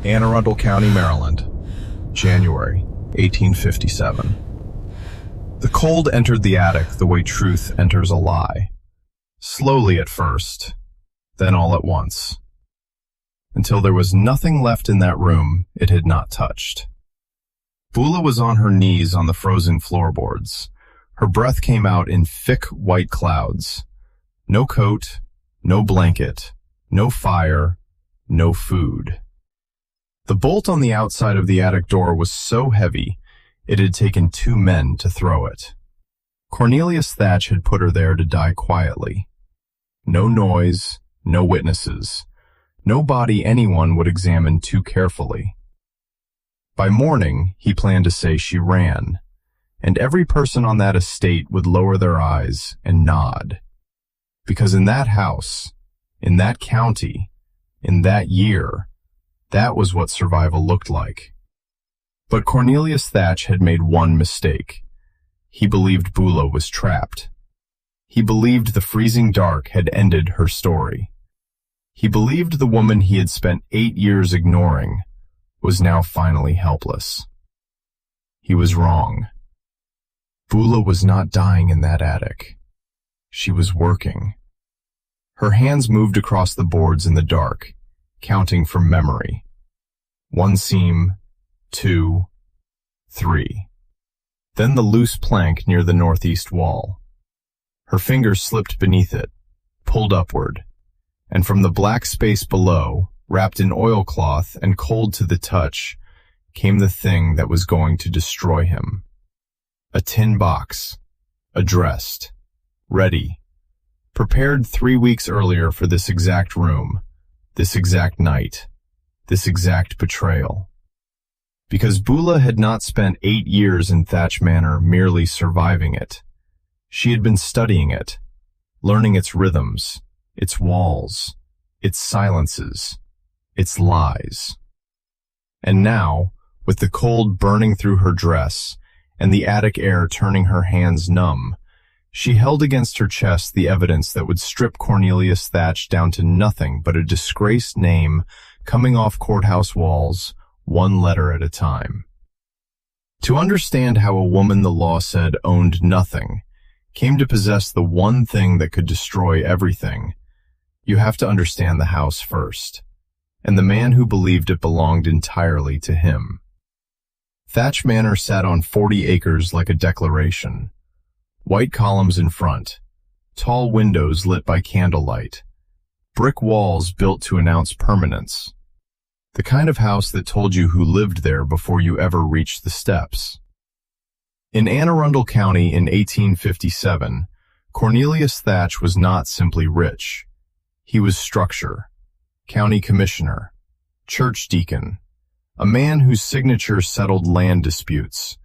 Anne Arundel County, Maryland, January 1857. The cold entered the attic the way truth enters a lie. Slowly at first, then all at once, until there was nothing left in that room it had not touched. Bula was on her knees on the frozen floorboards. Her breath came out in thick white clouds. No coat, no blanket, no fire, no food. The bolt on the outside of the attic door was so heavy, it had taken 2 men to throw it. Cornelius Thatch had put her there to die quietly. No noise, no witnesses, no body anyone would examine too carefully. By morning, he planned to say she ran, and every person on that estate would lower their eyes and nod. Because in that house, in that county, in that year, that was what survival looked like. But Cornelius Thatch had made one mistake. He believed Bula was trapped. He believed the freezing dark had ended her story. He believed the woman he had spent 8 years ignoring was now finally helpless. He was wrong. Bula was not dying in that attic. She was working. Her hands moved across the boards in the dark, counting from memory. 1 seam, 2, 3. Then the loose plank near the northeast wall. Her fingers slipped beneath it, pulled upward, and from the black space below, wrapped in oilcloth and cold to the touch, came the thing that was going to destroy him. A tin box, addressed, ready, prepared 3 weeks earlier for this exact room, this exact night, this exact betrayal. Because Bula had not spent 8 years in Thatch Manor merely surviving it. She had been studying it, learning its rhythms, its walls, its silences, its lies. And now, with the cold burning through her dress and the attic air turning her hands numb, she held against her chest the evidence that would strip Cornelius Thatch down to nothing but a disgraced name coming off courthouse walls, 1 letter at a time. To understand how a woman the law said owned nothing came to possess the one thing that could destroy everything, you have to understand the house first, and the man who believed it belonged entirely to him. Thatch Manor sat on 40 acres like a declaration. White columns in front, tall windows lit by candlelight, brick walls built to announce permanence. The kind of house that told you who lived there before you ever reached the steps. In Anne Arundel County in 1857, Cornelius Thatch was not simply rich. He was structure, county commissioner, church deacon, a man whose signature settled land disputes,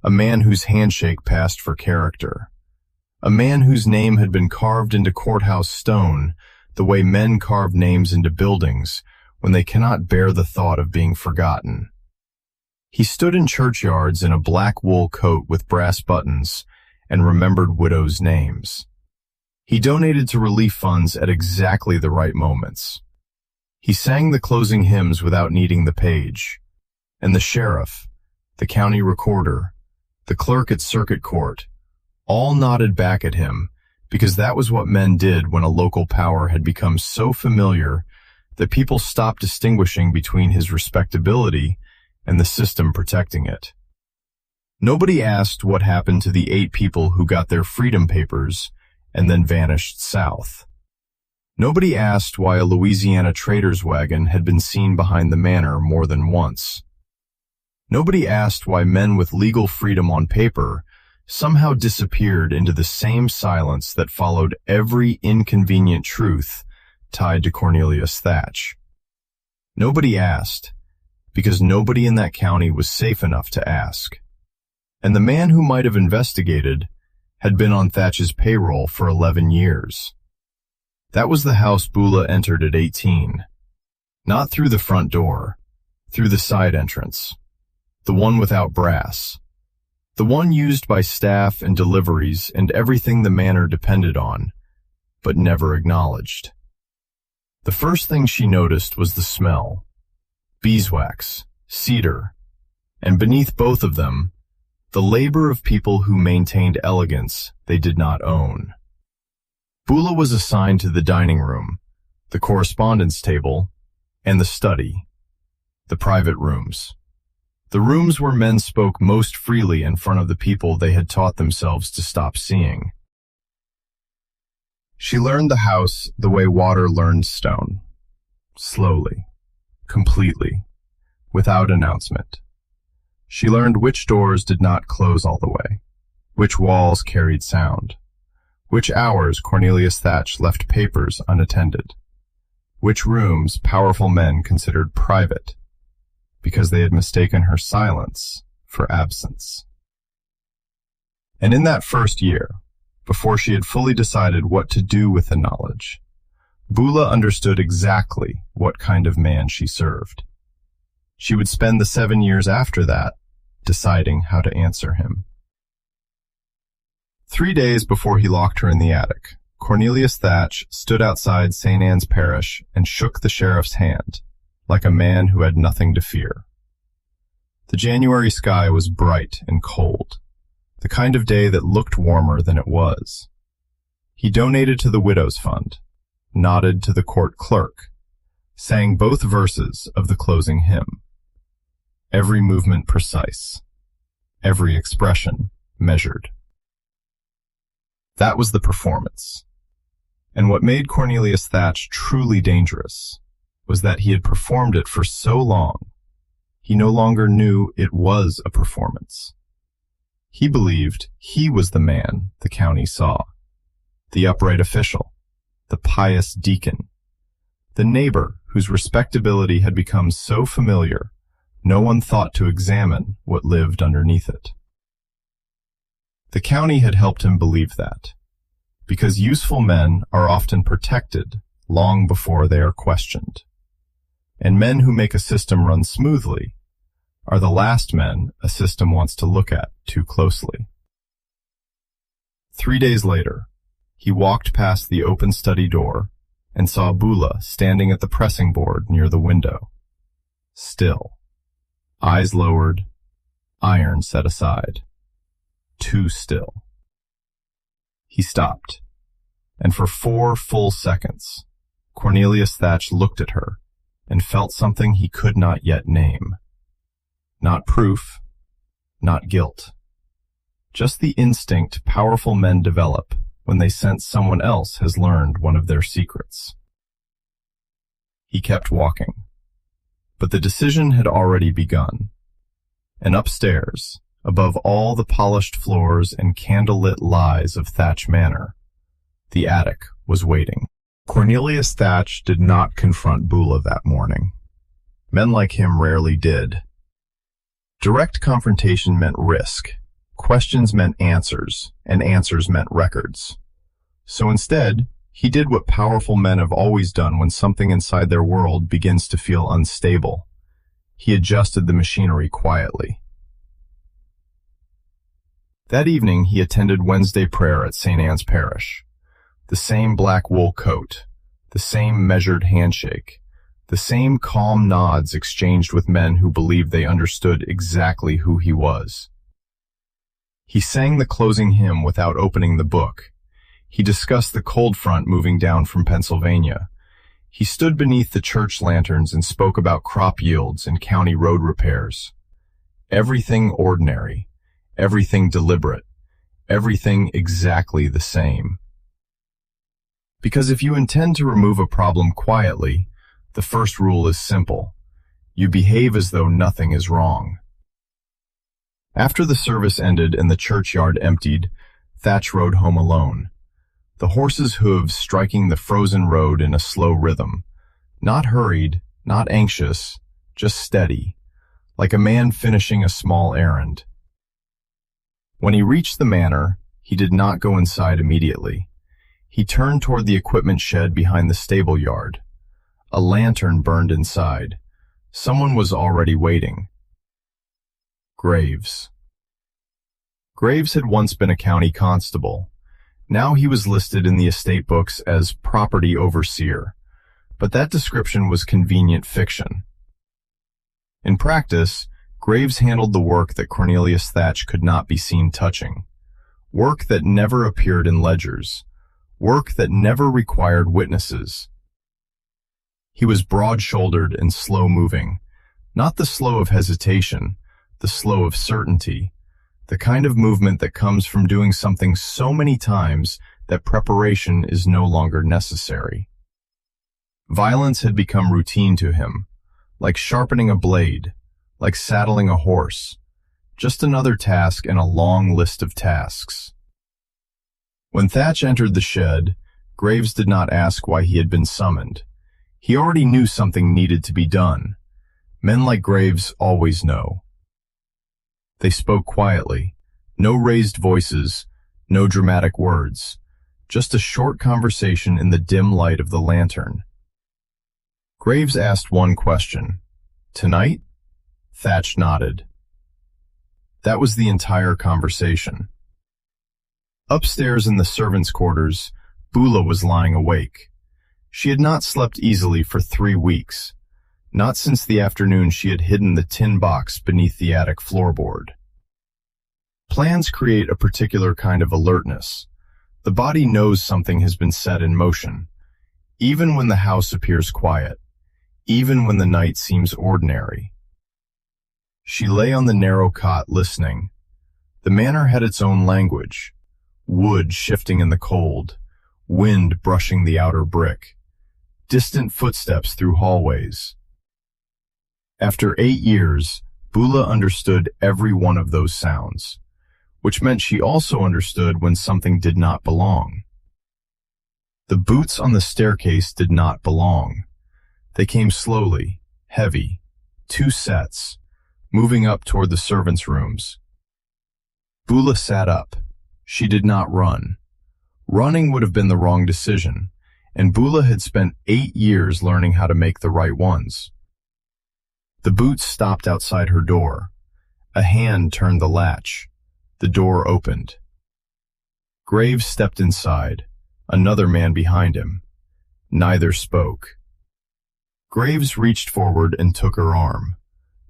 a man whose handshake passed for character, a man whose name had been carved into courthouse stone the way men carve names into buildings when they cannot bear the thought of being forgotten. He stood in churchyards in a black wool coat with brass buttons and remembered widows' names. He donated to relief funds at exactly the right moments. He sang the closing hymns without needing the page, and the sheriff, the county recorder, the clerk at circuit court, all nodded back at him because that was what men did when a local power had become so familiar that people stopped distinguishing between his respectability and the system protecting it. Nobody asked what happened to the 8 people who got their freedom papers and then vanished south. Nobody asked why a Louisiana trader's wagon had been seen behind the manor more than once. Nobody asked why men with legal freedom on paper somehow disappeared into the same silence that followed every inconvenient truth tied to Cornelius Thatch. Nobody asked, because nobody in that county was safe enough to ask. And the man who might have investigated had been on Thatch's payroll for 11 years. That was the house Bula entered at 18. Not through the front door, through the side entrance. The one without brass. The one used by staff and deliveries and everything the manor depended on, but never acknowledged. The first thing she noticed was the smell. beeswax, cedar, and beneath both of them, the labor of people who maintained elegance they did not own. Bula was assigned to the dining room, the correspondence table, and the study, the private rooms. The rooms where men spoke most freely in front of the people they had taught themselves to stop seeing. She learned the house the way water learns stone, slowly, completely, without announcement. She learned which doors did not close all the way, which walls carried sound, which hours Cornelius Thatch left papers unattended, which rooms powerful men considered private, because they had mistaken her silence for absence. And in that first year, before she had fully decided what to do with the knowledge, Bula understood exactly what kind of man she served. She would spend the 7 years after that deciding how to answer him. 3 days before he locked her in the attic, Cornelius Thatch stood outside St. Anne's Parish and shook the sheriff's hand, like a man who had nothing to fear. The January sky was bright and cold, the kind of day that looked warmer than it was. He donated to the Widow's Fund, nodded to the court clerk, sang both verses of the closing hymn. Every movement precise, every expression measured. That was the performance. And what made Cornelius Thatch truly dangerous was that he had performed it for so long, he no longer knew it was a performance. He believed he was the man the county saw, the upright official, the pious deacon, the neighbor whose respectability had become so familiar no one thought to examine what lived underneath it. The county had helped him believe that, because useful men are often protected long before they are questioned, and men who make a system run smoothly are the last men a system wants to look at too closely. 3 days later, he walked past the open study door and saw Bula standing at the pressing board near the window, still, eyes lowered, iron set aside, too still. He stopped, and for 4 full seconds, Cornelius Thatch looked at her and felt something he could not yet name. Not proof, not guilt. Just the instinct powerful men develop when they sense someone else has learned one of their secrets. He kept walking, but the decision had already begun. And upstairs, above all the polished floors and candlelit lies of Thatch Manor, the attic was waiting. Cornelius Thatch did not confront Bula that morning. Men like him rarely did. Direct confrontation meant risk, questions meant answers, and answers meant records. So instead, he did what powerful men have always done when something inside their world begins to feel unstable. He adjusted the machinery quietly. That evening, he attended Wednesday prayer at St. Anne's Parish. The same black wool coat, the same measured handshake, the same calm nods exchanged with men who believed they understood exactly who he was. He sang the closing hymn without opening the book. He discussed the cold front moving down from Pennsylvania. He stood beneath the church lanterns and spoke about crop yields and county road repairs. Everything ordinary, everything deliberate, everything exactly the same. Because if you intend to remove a problem quietly, the first rule is simple. You behave as though nothing is wrong. After the service ended and the churchyard emptied, Thatch rode home alone, the horse's hooves striking the frozen road in a slow rhythm, not hurried, not anxious, just steady, like a man finishing a small errand. When he reached the manor, he did not go inside immediately. He turned toward the equipment shed behind the stable yard. A lantern burned inside. Someone was already waiting. Graves. Graves had once been a county constable. Now he was listed in the estate books as property overseer, but that description was convenient fiction. In practice, Graves handled the work that Cornelius Thatch could not be seen touching. Work that never appeared in ledgers. Work that never required witnesses. He was broad-shouldered and slow-moving, not the slow of hesitation, the slow of certainty, the kind of movement that comes from doing something so many times that preparation is no longer necessary. Violence had become routine to him, like sharpening a blade, like saddling a horse, just another task in a long list of tasks. When Thatch entered the shed, Graves did not ask why he had been summoned. He already knew something needed to be done. Men like Graves always know. They spoke quietly, no raised voices, no dramatic words, just a short conversation in the dim light of the lantern. Graves asked one question. "Tonight?" Thatch nodded. That was the entire conversation. Upstairs in the servants' quarters, Bula was lying awake. She had not slept easily for 3 weeks, not since the afternoon she had hidden the tin box beneath the attic floorboard. Plans create a particular kind of alertness. The body knows something has been set in motion, even when the house appears quiet, even when the night seems ordinary. She lay on the narrow cot listening. The manor had its own language, wood shifting in the cold, wind brushing the outer brick, distant footsteps through hallways. After 8 years, Bula understood every one of those sounds, which meant she also understood when something did not belong. The boots on the staircase did not belong. They came slowly, heavy, 2 sets, moving up toward the servants' rooms. Bula sat up. She did not run. Running would have been the wrong decision, and Bula had spent 8 years learning how to make the right ones. The boots stopped outside her door. A hand turned the latch. The door opened. Graves stepped inside, another man behind him. Neither spoke. Graves reached forward and took her arm.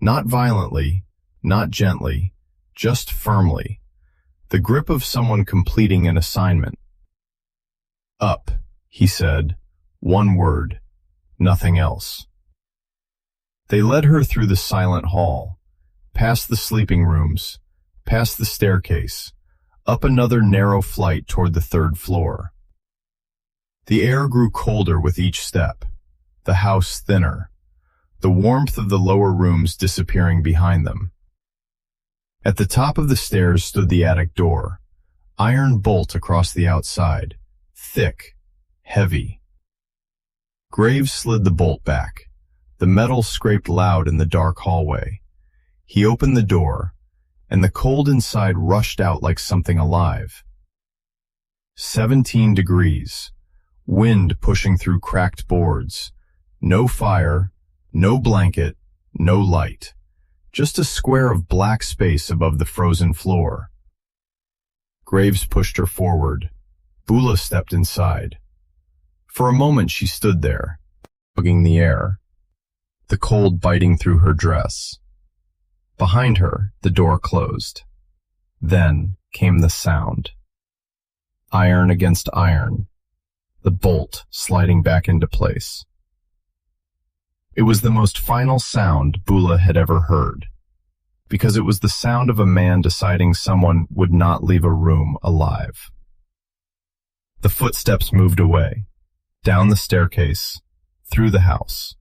Not violently, not gently, just firmly. The grip of someone completing an assignment. "Up," he said, one word, nothing else. They led her through the silent hall, past the sleeping rooms, past the staircase, up another narrow flight toward the 3rd floor. The air grew colder with each step, the house thinner, the warmth of the lower rooms disappearing behind them. At the top of the stairs stood the attic door, iron bolt across the outside, thick, heavy. Graves slid the bolt back. The metal scraped loud in the dark hallway. He opened the door, and the cold inside rushed out like something alive. 17 degrees, wind pushing through cracked boards, no fire, no blanket, no light, just a square of black space above the frozen floor. Graves pushed her forward. Bula stepped inside. For a moment she stood there, hugging the air, the cold biting through her dress. Behind her, the door closed. Then came the sound. Iron against iron, the bolt sliding back into place. It was the most final sound Bula had ever heard, because it was the sound of a man deciding someone would not leave a room alive. The footsteps moved away, down the staircase, through the house,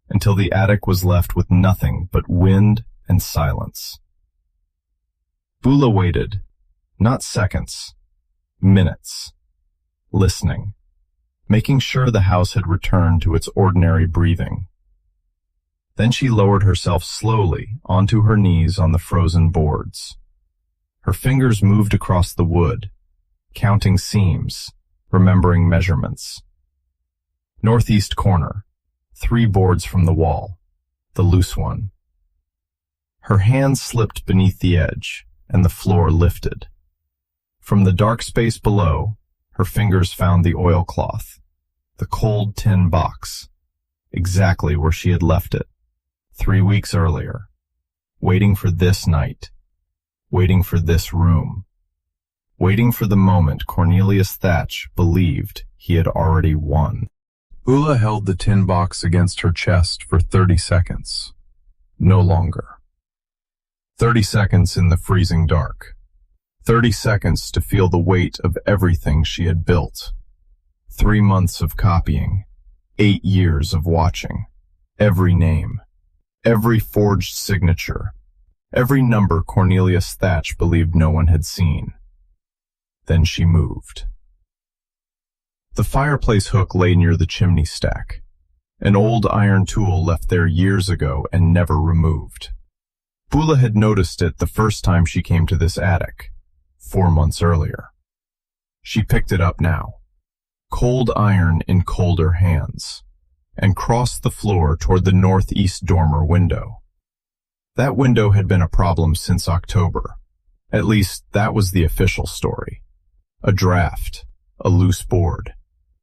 until the attic was left with nothing but wind and silence. Bula waited, not seconds, minutes, listening, making sure the house had returned to its ordinary breathing. Then she lowered herself slowly onto her knees on the frozen boards. Her fingers moved across the wood, counting seams, remembering measurements. Northeast corner, 3 boards from the wall, the loose one. Her hand slipped beneath the edge, and the floor lifted. From the dark space below, her fingers found the oilcloth, the cold tin box, exactly where she had left it, 3 weeks earlier, waiting for this night, waiting for this room, waiting for the moment Cornelius Thatch believed he had already won. Bula held the tin box against her chest for 30 seconds. No longer. 30 seconds in the freezing dark. 30 seconds to feel the weight of everything she had built. 3 months of copying. 8 years of watching. Every name. Every forged signature. Every number Cornelius Thatch believed no one had seen. Then she moved. The fireplace hook lay near the chimney stack. An old iron tool left there years ago and never removed. Bula had noticed it the first time she came to this attic, 4 months earlier. She picked it up now, cold iron in colder hands, and crossed the floor toward the northeast dormer window. That window had been a problem since October. At least, that was the official story. A draft, a loose board,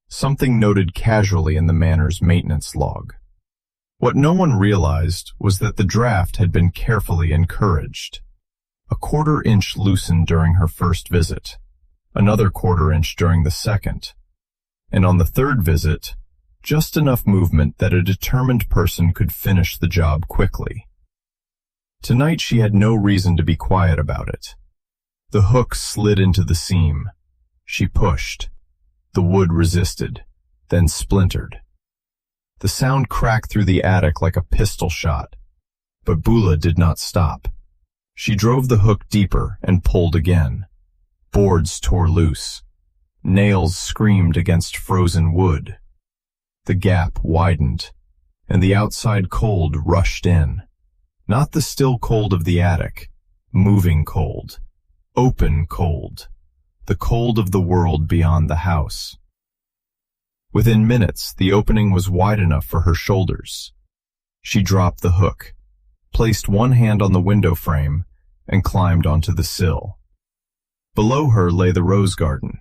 something noted casually in the manor's maintenance log. What no one realized was that the draft had been carefully encouraged. A 1/4 inch loosened during her first visit, another 1/4 inch during the second, and on the third visit, just enough movement that a determined person could finish the job quickly. Tonight she had no reason to be quiet about it. The hook slid into the seam. She pushed. The wood resisted, then splintered. The sound cracked through the attic like a pistol shot, but Bula did not stop. She drove the hook deeper and pulled again. Boards tore loose. Nails screamed against frozen wood. The gap widened, and the outside cold rushed in. Not the still cold of the attic, moving cold, open cold, the cold of the world beyond the house. Within minutes, the opening was wide enough for her shoulders. She dropped the hook, placed one hand on the window frame, and climbed onto the sill. Below her lay the rose garden,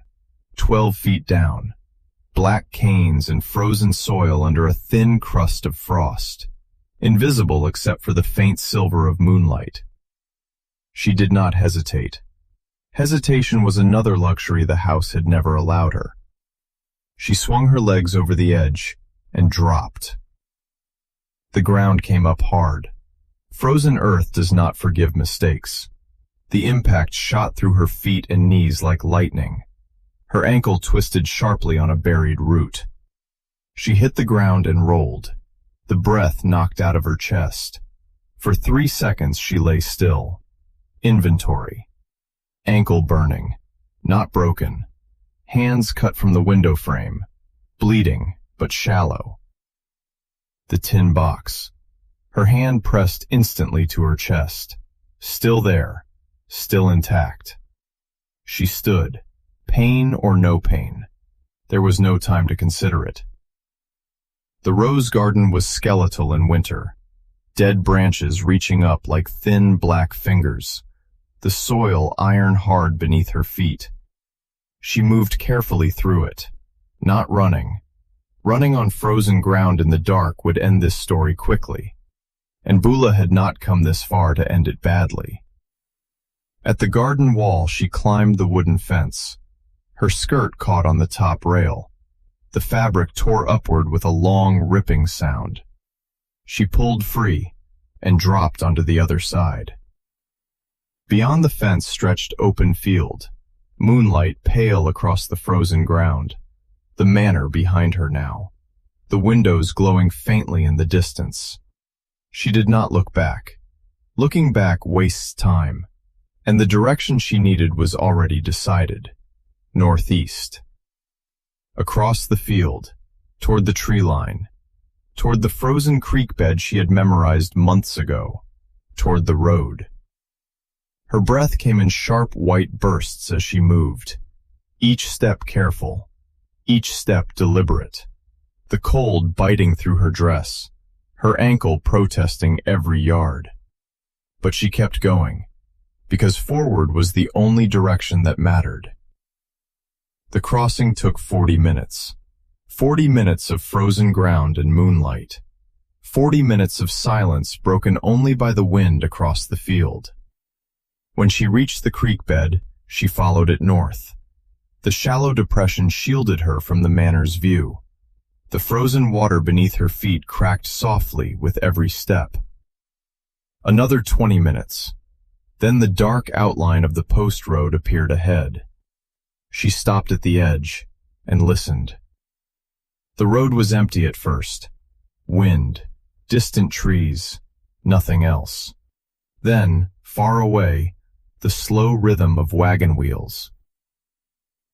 12 feet down, black canes and frozen soil under a thin crust of frost, invisible except for the faint silver of moonlight. She did not hesitate. Hesitation was another luxury the house had never allowed her. She swung her legs over the edge and dropped. The ground came up hard. Frozen earth does not forgive mistakes. The impact shot through her feet and knees like lightning. Her ankle twisted sharply on a buried root. She hit the ground and rolled, the breath knocked out of her chest. For 3 seconds she lay still. Inventory. Ankle burning, not broken. Hands cut from the window frame, bleeding but shallow. The tin box. Her hand pressed instantly to her chest. Still there, still intact. She stood, pain or no pain. There was no time to consider it. The rose garden was skeletal in winter, dead branches reaching up like thin black fingers, the soil iron-hard beneath her feet. She moved carefully through it, not running. Running on frozen ground in the dark would end this story quickly, and Bula had not come this far to end it badly. At the garden wall she climbed the wooden fence. Her skirt caught on the top rail. The fabric tore upward with a long, ripping sound. She pulled free and dropped onto the other side. Beyond the fence stretched open field, moonlight pale across the frozen ground. The manor behind her now, the windows glowing faintly in the distance. She did not look back. Looking back wastes time, and the direction she needed was already decided. Northeast. Across the field, toward the tree line, toward the frozen creek bed she had memorized months ago, toward the road. Her breath came in sharp white bursts as she moved, each step careful, each step deliberate, the cold biting through her dress, her ankle protesting every yard. But she kept going, because forward was the only direction that mattered. The crossing took 40 minutes. 40 minutes of frozen ground and moonlight. 40 minutes of silence broken only by the wind across the field. When she reached the creek bed, she followed it north. The shallow depression shielded her from the manor's view. The frozen water beneath her feet cracked softly with every step. Another 20 minutes. Then the dark outline of the post road appeared ahead. She stopped at the edge and listened. The road was empty at first. Wind, distant trees, nothing else. Then, far away, the slow rhythm of wagon wheels.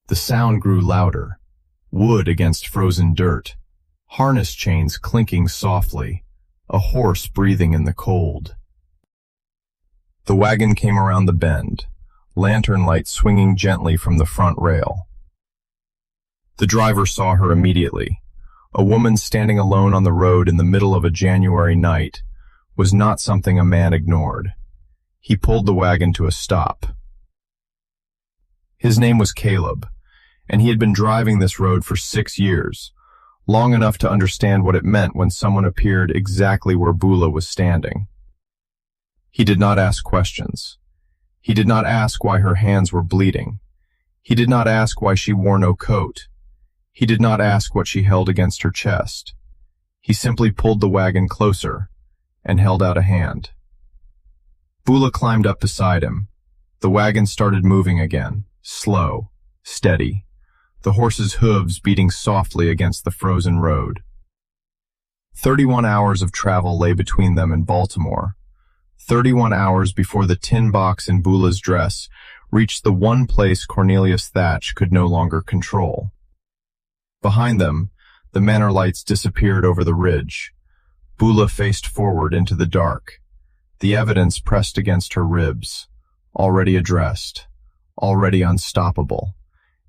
The sound grew louder, wood against frozen dirt, harness chains clinking softly, a horse breathing in the cold. The wagon came around the bend, lantern light swinging gently from the front rail. The driver saw her immediately. A woman standing alone on the road in the middle of a January night was not something a man ignored. He pulled the wagon to a stop. His name was Caleb, and he had been driving this road for 6 years, long enough to understand what it meant when someone appeared exactly where Bula was standing. He did not ask questions. He did not ask why her hands were bleeding. He did not ask why she wore no coat. He did not ask what she held against her chest. He simply pulled the wagon closer and held out a hand. Bula climbed up beside him. The wagon started moving again, slow, steady, the horse's hooves beating softly against the frozen road. 31 hours of travel lay between them and Baltimore. 31 hours before the tin box in Bula's dress reached the one place Cornelius Thatch could no longer control. Behind them, the manor lights disappeared over the ridge. Bula faced forward into the dark, the evidence pressed against her ribs, already addressed, already unstoppable,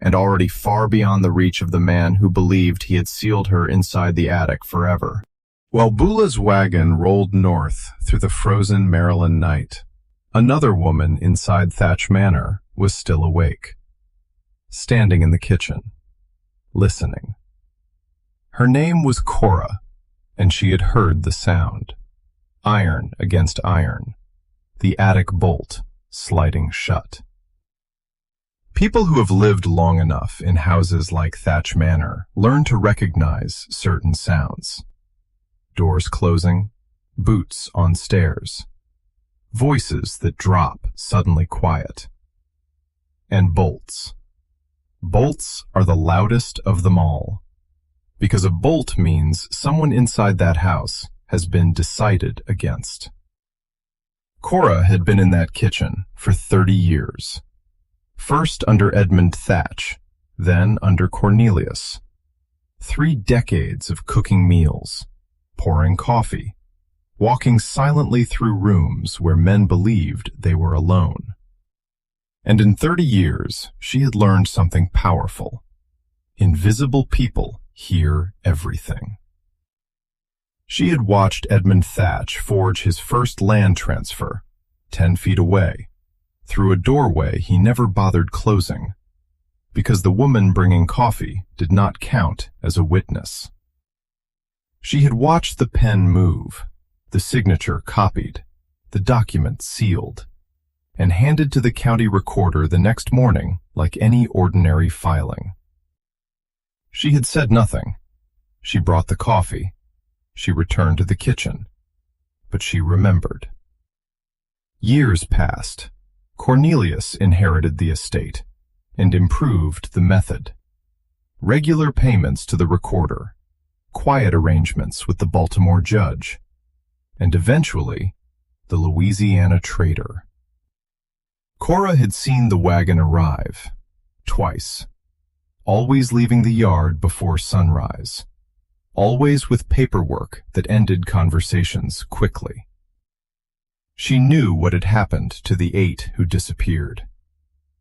and already far beyond the reach of the man who believed he had sealed her inside the attic forever. While Bula's wagon rolled north through the frozen Maryland night, another woman inside Thatch Manor was still awake, standing in the kitchen, listening. Her name was Cora, and she had heard the sound. Iron against iron, the attic bolt sliding shut. People who have lived long enough in houses like Thatch Manor learn to recognize certain sounds. Doors closing, boots on stairs, voices that drop suddenly quiet, and bolts. Bolts are the loudest of them all, because a bolt means someone inside that house has been decided against. Cora had been in that kitchen for 30 years. First under Edmund Thatch, then under Cornelius. 3 decades of cooking meals, pouring coffee, walking silently through rooms where men believed they were alone. And in 30 years, she had learned something powerful. Invisible people hear everything. She had watched Edmund Thatch forge his first land transfer, 10 feet away, through a doorway he never bothered closing, because the woman bringing coffee did not count as a witness. She had watched the pen move, the signature copied, the document sealed, and handed to the county recorder the next morning like any ordinary filing. She had said nothing. She brought the coffee. She returned to the kitchen. But she remembered. Years passed. Cornelius inherited the estate and improved the method. Regular payments to the recorder, quiet arrangements with the Baltimore judge, and eventually, the Louisiana trader. Cora had seen the wagon arrive, twice, always leaving the yard before sunrise, always with paperwork that ended conversations quickly. She knew what had happened to the 8 who disappeared.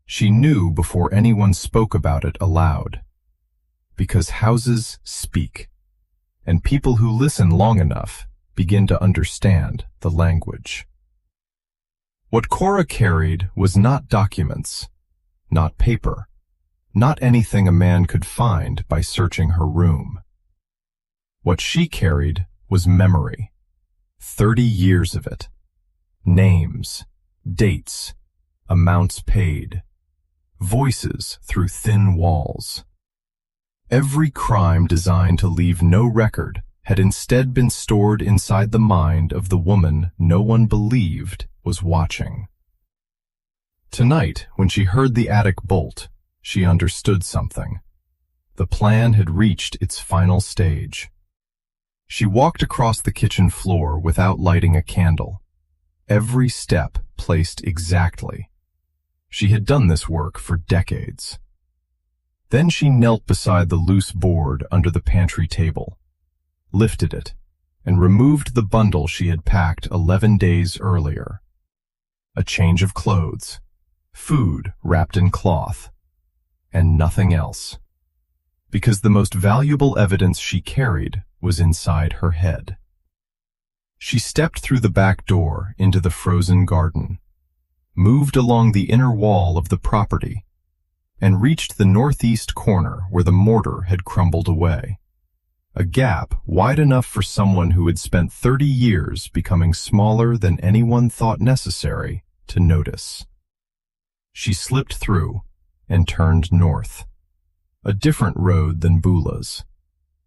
She knew before anyone spoke about it aloud. Because houses speak, and people who listen long enough begin to understand the language. What Cora carried was not documents, not paper, not anything a man could find by searching her room. What she carried was memory. 30 years of it. Names, dates, amounts paid, voices through thin walls. Every crime designed to leave no record had instead been stored inside the mind of the woman no one believed was watching. Tonight, when she heard the attic bolt, she understood something. The plan had reached its final stage. She walked across the kitchen floor without lighting a candle, every step placed exactly. She had done this work for decades. Then she knelt beside the loose board under the pantry table, lifted it, and removed the bundle she had packed 11 days earlier. A change of clothes, food wrapped in cloth, and nothing else. Because the most valuable evidence she carried was inside her head. She stepped through the back door into the frozen garden, moved along the inner wall of the property, and reached the northeast corner where the mortar had crumbled away. A gap wide enough for someone who had spent 30 years becoming smaller than anyone thought necessary to notice. She slipped through and turned north, a different road than Bula's,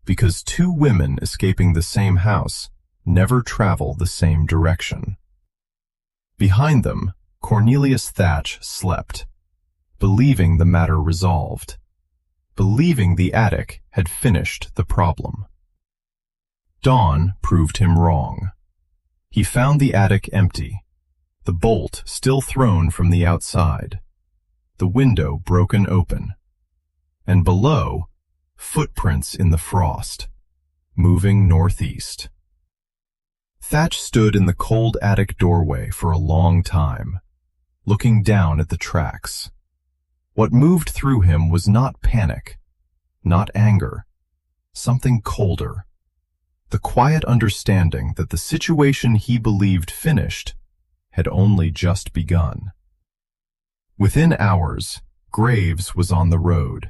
because two women escaping the same house never travel the same direction. Behind them, Cornelius Thatch slept, believing the matter resolved, believing the attic had finished the problem. Dawn proved him wrong. He found the attic empty, the bolt still thrown from the outside, the window broken open, and below, footprints in the frost, moving northeast. Thatch stood in the cold attic doorway for a long time, looking down at the tracks. What moved through him was not panic, not anger, something colder. The quiet understanding that the situation he believed finished had only just begun. Within hours, Graves was on the road,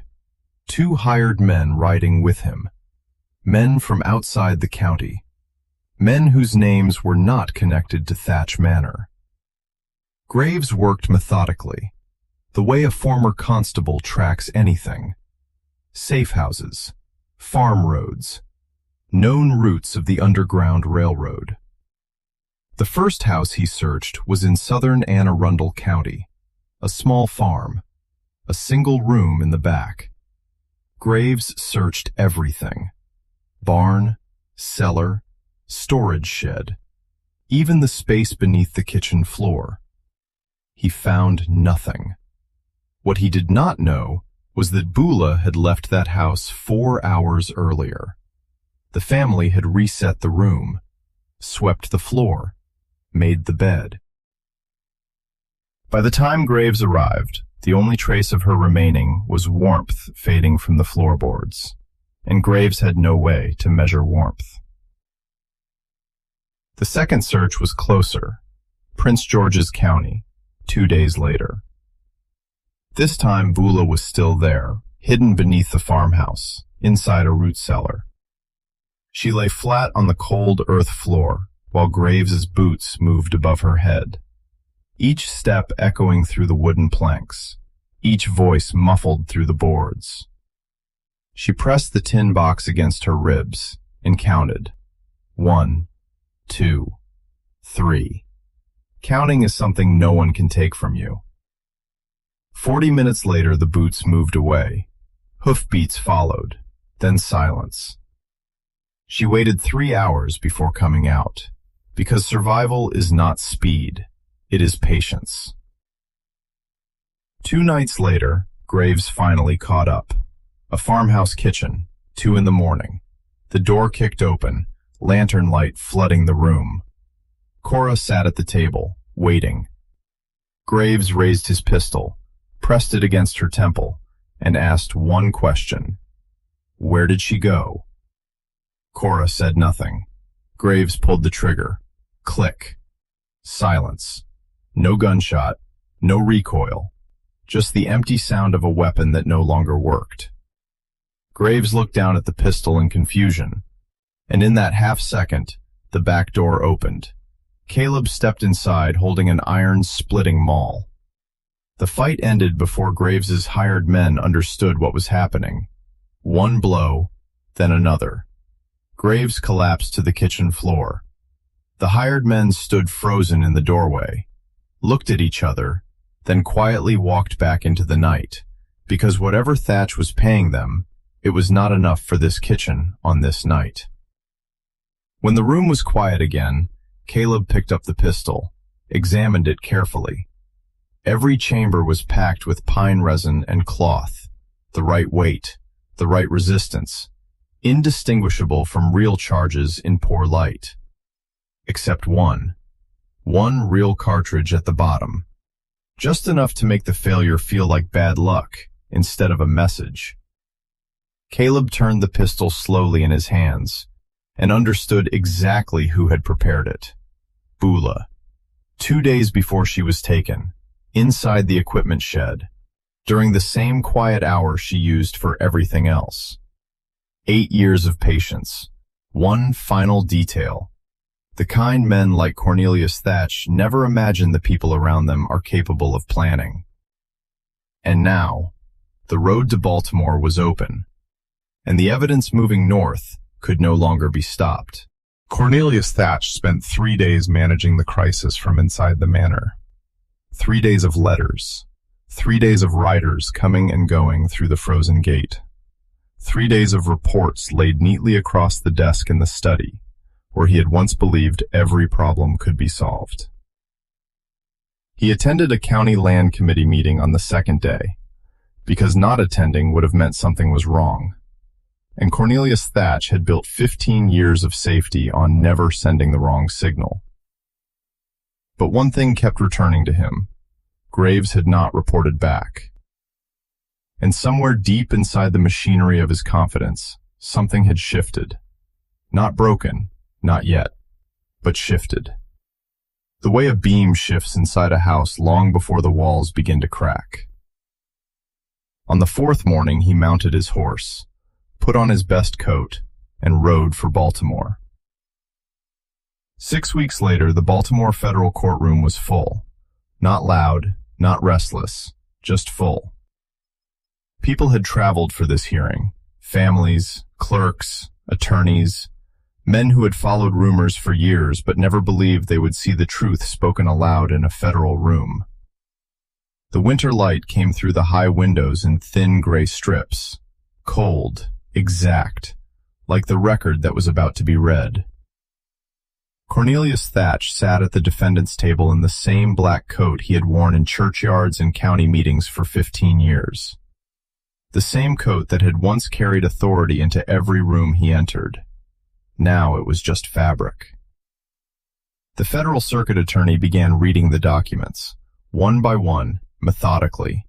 2 hired men riding with him, men from outside the county, men whose names were not connected to Thatch Manor. Graves worked methodically, the way a former constable tracks anything: safe houses, farm roads, known routes of the Underground Railroad. The first house he searched was in southern Anne Arundel County, a small farm, a single room in the back. Graves searched everything: barn, cellar, storage shed, even the space beneath the kitchen floor. He found nothing. What he did not know was that Bula had left that house 4 hours earlier. The family had reset the room, swept the floor, made the bed. By the time Graves arrived, the only trace of her remaining was warmth fading from the floorboards, and Graves had no way to measure warmth. The second search was closer, Prince George's County, 2 days later. This time Bula was still there, hidden beneath the farmhouse, inside a root cellar. She lay flat on the cold earth floor, while Graves's boots moved above her head, each step echoing through the wooden planks, each voice muffled through the boards. She pressed the tin box against her ribs and counted. 1, 2, 3. Counting is something no one can take from you. 40 minutes later, the boots moved away. Hoofbeats followed, then silence. She waited 3 hours before coming out, because survival is not speed, it is patience. 2 nights later, Graves finally caught up. A farmhouse kitchen, 2 in the morning. The door kicked open, lantern light flooding the room. Cora sat at the table, waiting. Graves raised his pistol, pressed it against her temple, and asked one question. Where did she go? Cora said nothing. Graves pulled the trigger. Click. Silence. No gunshot, no recoil, just the empty sound of a weapon that no longer worked. Graves looked down at the pistol in confusion, and in that half second, The back door opened. Caleb stepped inside holding an iron-splitting maul. The fight ended before Graves's hired men understood what was happening. One blow, then another. Graves collapsed to the kitchen floor. The hired men stood frozen in the doorway, looked at each other, then quietly walked back into the night, because whatever Thatch was paying them, it was not enough for this kitchen on this night. When the room was quiet again, Caleb picked up the pistol, examined it carefully. Every chamber was packed with pine resin and cloth, the right weight, the right resistance, indistinguishable from real charges in poor light. Except one real cartridge at the bottom. Just enough to make the failure feel like bad luck instead of a message. Caleb turned the pistol slowly in his hands and understood exactly who had prepared it. Bula. 2 days before she was taken, inside the equipment shed, during the same quiet hour she used for everything else. 8 years of patience. One final detail. The kind men like Cornelius Thatch never imagine the people around them are capable of planning. And now, the road to Baltimore was open, and the evidence moving north could no longer be stopped. Cornelius Thatch spent 3 days managing the crisis from inside the manor. 3 days of letters, 3 days of riders coming and going through the frozen gate, 3 days of reports laid neatly across the desk in the study, where he had once believed every problem could be solved. He attended a county land committee meeting on the second day, because not attending would have meant something was wrong. And Cornelius Thatch had built 15 years of safety on never sending the wrong signal. But one thing kept returning to him. Graves had not reported back. And somewhere deep inside the machinery of his confidence, something had shifted. Not broken, not yet, but shifted. The way a beam shifts inside a house long before the walls begin to crack. On the fourth morning, he mounted his horse, put on his best coat, and rode for Baltimore. 6 weeks later, the Baltimore federal courtroom was full. Not loud, not restless, just full. People had traveled for this hearing. Families, clerks, attorneys, men who had followed rumors for years but never believed they would see the truth spoken aloud in a federal room. The winter light came through the high windows in thin gray strips, cold, exact, like the record that was about to be read. Cornelius Thatch sat at the defendant's table in the same black coat he had worn in churchyards and county meetings for 15 years. The same coat that had once carried authority into every room he entered. Now it was just fabric. The federal circuit attorney began reading the documents, one by one, methodically.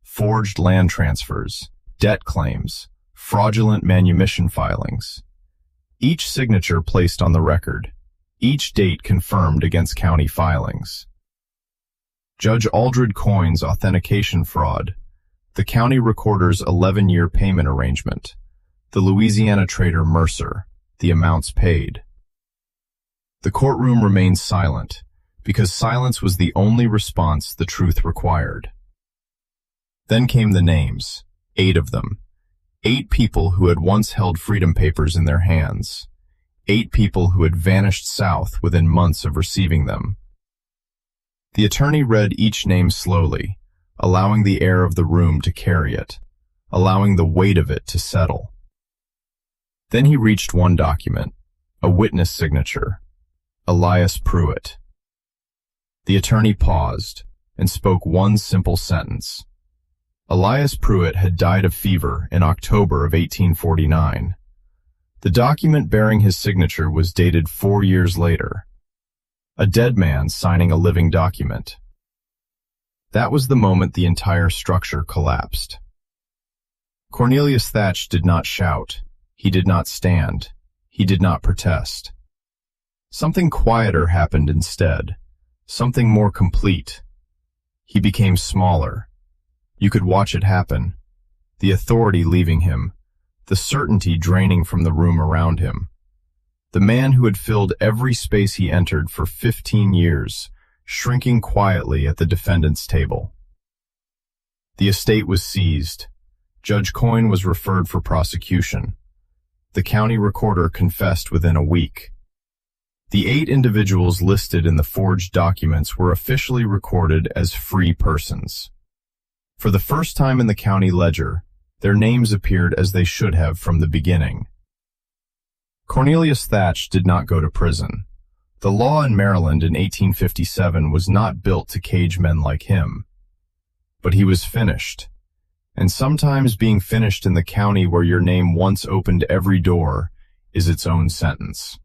Forged land transfers, debt claims, fraudulent manumission filings. Each signature placed on the record, each date confirmed against county filings. Judge Aldred Coyne's authentication fraud, the county recorder's 11-year payment arrangement, the Louisiana trader Mercer, the amounts paid. The courtroom remained silent, because silence was the only response the truth required. Then came the names, 8 of them. 8 people who had once held freedom papers in their hands. 8 people who had vanished south within months of receiving them. The attorney read each name slowly, allowing the air of the room to carry it, allowing the weight of it to settle. Then he reached one document, a witness signature, Elias Pruitt. The attorney paused and spoke one simple sentence. Elias Pruitt had died of fever in October of 1849. The document bearing his signature was dated 4 years later. A dead man signing a living document. That was the moment the entire structure collapsed. Cornelius Thatch did not shout. He did not stand. He did not protest. Something quieter happened instead, something more complete. He became smaller. You could watch it happen, the authority leaving him, the certainty draining from the room around him. The man who had filled every space he entered for 15 years, shrinking quietly at the defendant's table. The estate was seized. Judge Coyne was referred for prosecution. The county recorder confessed within a week. The 8 individuals listed in the forged documents were officially recorded as free persons. For the first time in the county ledger, their names appeared as they should have from the beginning. Cornelius Thatch did not go to prison. The law in Maryland in 1857 was not built to cage men like him. But he was finished. And sometimes being finished in the county where your name once opened every door is its own sentence.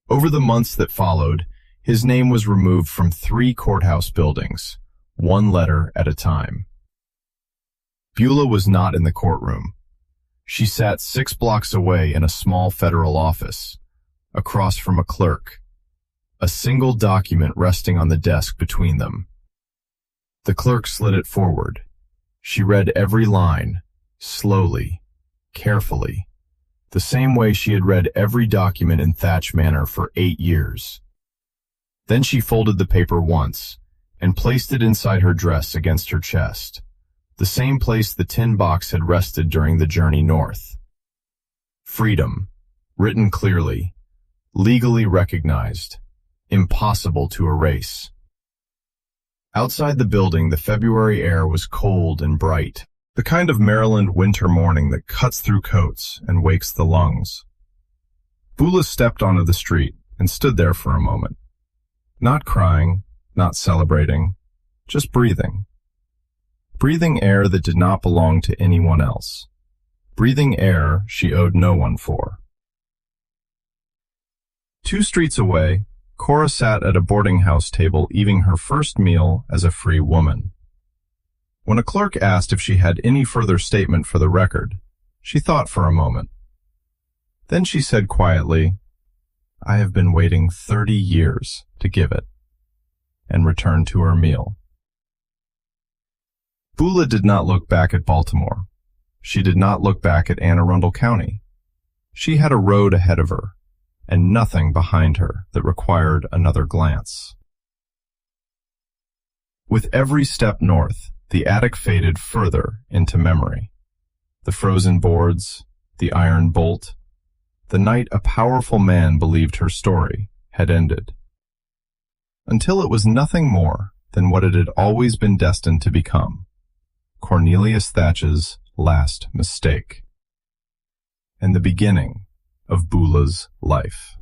Over the months that followed, his name was removed from 3 courthouse buildings, 1 letter at a time. Bula was not in the courtroom. She sat 6 blocks away in a small federal office, across from a clerk, a single document resting on the desk between them. The clerk slid it forward. She read every line, slowly, carefully, the same way she had read every document in Thatch Manor for 8 years. Then she folded the paper once and placed it inside her dress against her chest, the same place the tin box had rested during the journey north. Freedom, written clearly, legally recognized, impossible to erase. Outside the building, the February air was cold and bright, the kind of Maryland winter morning that cuts through coats and wakes the lungs. Bula stepped onto the street and stood there for a moment. Not crying, not celebrating, just breathing. Breathing air that did not belong to anyone else. Breathing air she owed no one for. 2 streets away, Cora sat at a boarding house table eating her first meal as a free woman. When a clerk asked if she had any further statement for the record, she thought for a moment. Then she said quietly, "I have been waiting 30 years to give it," and returned to her meal. Bula did not look back at Baltimore. She did not look back at Anne Arundel County. She had a road ahead of her, and nothing behind her that required another glance. With every step north, the attic faded further into memory. The frozen boards, the iron bolt, the night a powerful man believed her story had ended. Until it was nothing more than what it had always been destined to become, Cornelius Thatch's last mistake, and the beginning of Bula's life.